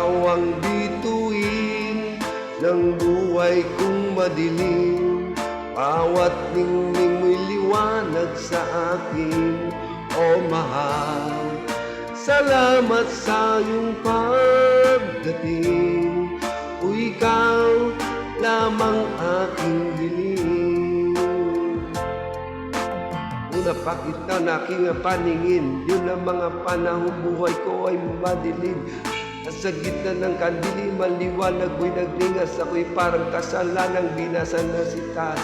ikaw ang bituin ng buhay kong madilim. Bawat ningning mo'y liwanag sa akin, o mahal. Salamat sa iyong pagdating, o ikaw lamang aking hiling. Una pakita na aking paningin, yun ang mga panahong buhay ko ay madilim. Sa gitna ng kandilim, maliwanag mo'y nagningas. Ako'y parang kasalanang binasan na sitas.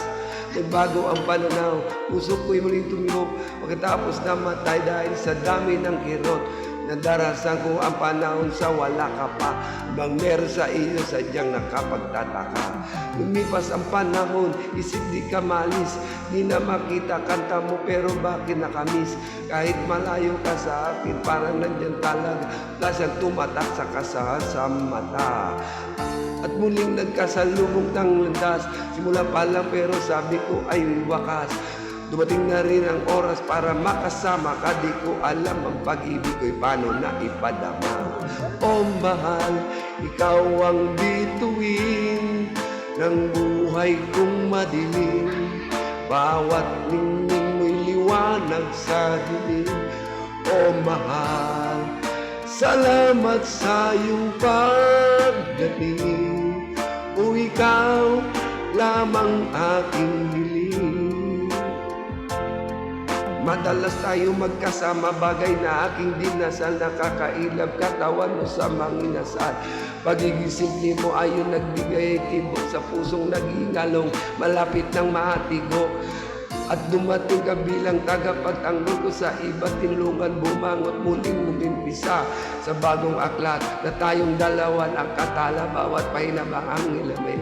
Nagbago ang pananaw, puso ko'y muling tumihok pagkatapos na matay dahil sa dami ng kirot. Nadarasan ko ang panahon sa wala ka pa, bang meron sa iyo sadyang nakapagtataka. Lumipas ang panahon, isip di ka malis, di na makita kanta mo pero bakit nakamiss? Kahit malayo ka sa akin, parang nandyan talaga, lasang tumatak sa kasahan sa mata. At muling nagkasalubong ng landas, simula pa lang pero sabi ko ay wakas. Dumating na rin ang oras para makasama ka, di ko alam ang pag-ibig ko'y paano na ipadama. O mahal, ikaw ang bituin ng buhay kong madilim. Bawat ningning mo'y liwanag sa dilim. O mahal, salamat sa iyong pagdating, o ikaw lamang aking hiling. Madalas tayo magkasama, bagay na aking dinasal. Nakakailab katawan mo sa manginasal. Pagiging simple mo ayon nagbigay tibok sa pusong nag-iingalong, malapit ng maatigo. At dumating ka bilang tagapagtanggol ko sa iba't tinulungan bumangot muling umimpisa sa bagong aklat na tayong dalawa nakatala. Bawat pahinabang ang ilamay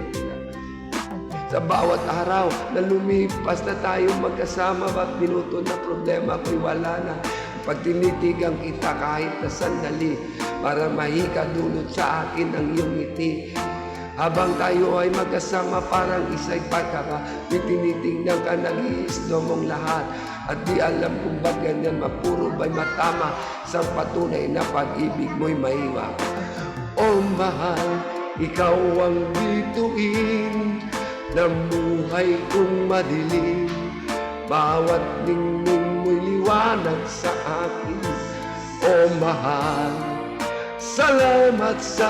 sa bawat araw na lumipas na tayo magkasama, ba't minuto na problema ko'y wala na. Pag tinitigan kita kahit na sandali, para mahika dulot sa akin ang iyong ngiti. Habang tayo ay magkasama, parang isa'y pagkaka, may tinitingnan ka, nag-iisno mong lahat. At di alam kung ba't ganyan, mapuro ba'y matama, sa patunay na pag-ibig mo'y maiwa. O mahal, ikaw ang bituin ng buhay kong madilim. Bawat ningning mo'y liwanag sa akin, o mahal. Salamat sa